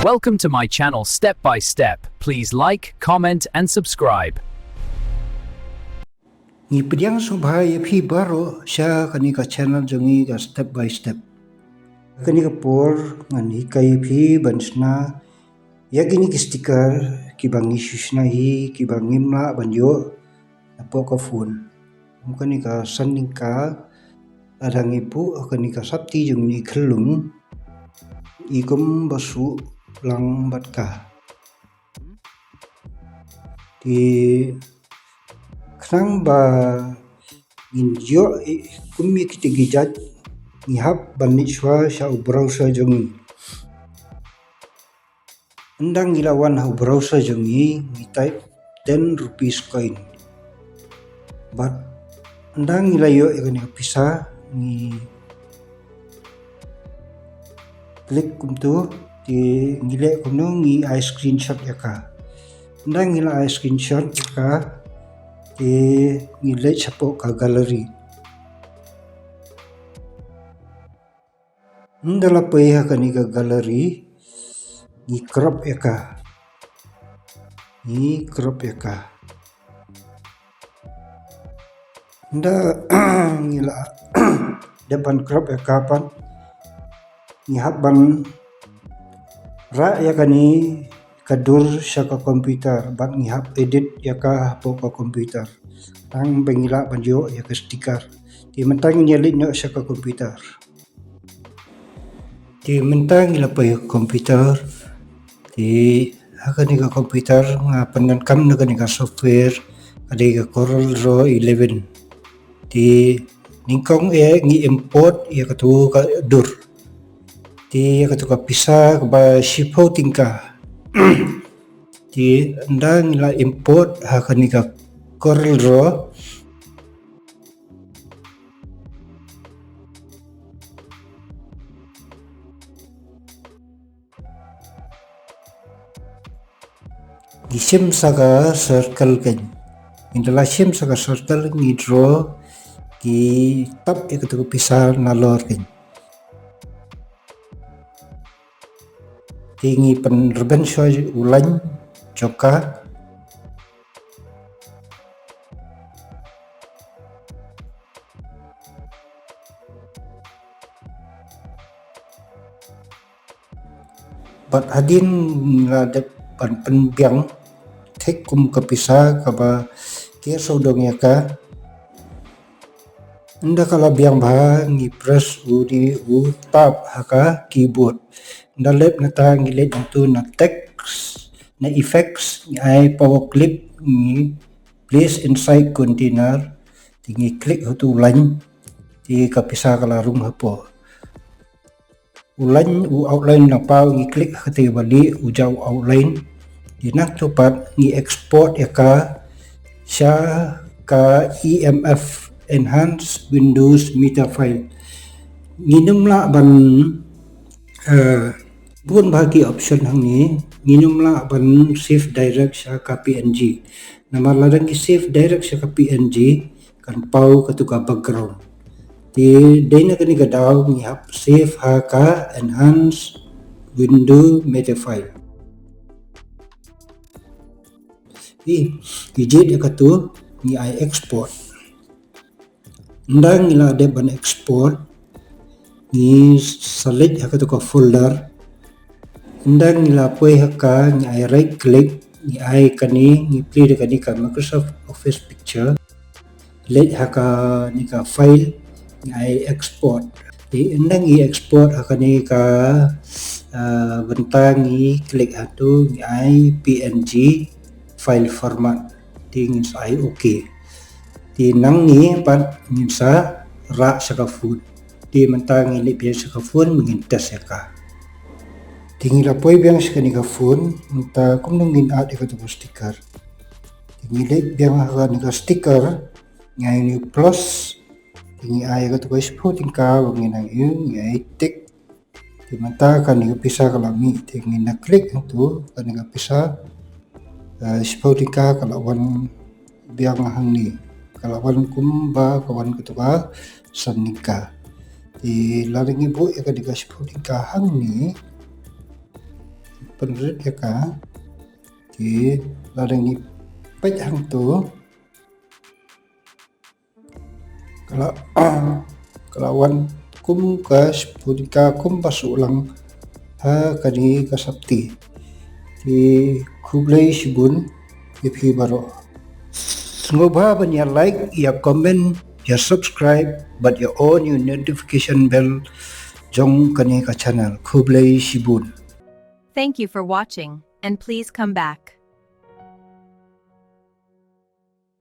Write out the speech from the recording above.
Welcome to my channel Step by Step. Please like, comment, and subscribe. Ngipediang subhaya phi baro sha kani ka channel jongi ka step by step. Kani ka por ngani kai phi bansna yagini ki sticker ki bangi shushna hi ki bangi mla banyo apo ka phone. Kani ka sanding ka adangi pu kani ka sapti jongi khlung ikum basu lang batka. Di Knang ba injo kumi kitigijat ngihap banishwa sa browser jongi. Andang ilawan ha browser jongi ngi type 10 rupees coin. But andang ilayo ikani pisa ngi klik kumtu di ngile kuno ngi i screenshot yaka. Andang ila i screenshot yaka di ngilai sapo ka gallery. Ndala payah kani ka gallery ni crop eka. Nda ngila depan crop eka pan ni haban ra ya kani kadur syaka komputer bat ngihap edit yaka hapo ka komputer tang bengila banjo yaka stiker di mentang nyelit no syaka komputer di mentang ngila pa komputer di hakani ka komputer ngapan kam na kani ka software kadi ka Corel Draw 11 di ningkong ngi import yaka tu ka dur di yaka tu ka pisa ka shipo tingka di andang la import hakani ka Corel Draw di sim saka circle kan indala sim saka circle ni draw di tab ikatu pisah nalor kan tinggi penerban soy ulan joka bat hadin la depan penbiang tek kum kepisah kaba kia sodong yaka anda kala biang bah ngi press udi tab haka keyboard ndalep nata ngilet itu na text na effects ai power clip ni place inside container tinggi klik itu ulan di kapisa kalarung hapo ulan outline na pau ngi klik hati bali ujau outline di nak cepat ngi export yaka sya ka EMF enhance Windows media file nginum la ban bukan bagi option hangi nginum la ban save direct sa ka PNG nama ladang ki save direct sa ka PNG kan pau katuka background di dena kani gadaw ngihap save ha ka enhance window media file ijid yakatu ni I export ndang ila de ban export ni select yakatu ka folder ndang nila poi haka ni I right click ni I kani ni play kani ka Microsoft Office picture let haka ni ka file ni I export di ndang i export haka ni ka bentang ni klik hatu ni I PNG file format ting I okay di nang ni pat ngisa ra saka food di mentang ni biasa ka phone mengin test yaka tinggi lapoi biang sekali ka phone minta kum nungin ad ka tu stiker tinggi lek biang ka ni ka stiker ngai ni plus tinggi ai ka tu spot tingka ngin ang ngai tik di mata kan ni pisah kalami tinggi na klik tu kan ni pisah spot tingka kalawan biang hang ni kalawan kumba kawan ketua sanika di laring ibu ya ka di spot tingka hang ni penrit ya ka ti ladang ni pej hang tu kalawan kum ka sepudika kum pasulang ha kani kasapti ti Kublai Shibun iphi baro Semoga banyak like, ya comment, ya subscribe, but ya on your notification bell jong kani ka channel Kublai Shibun. Thank you for watching, and please come back.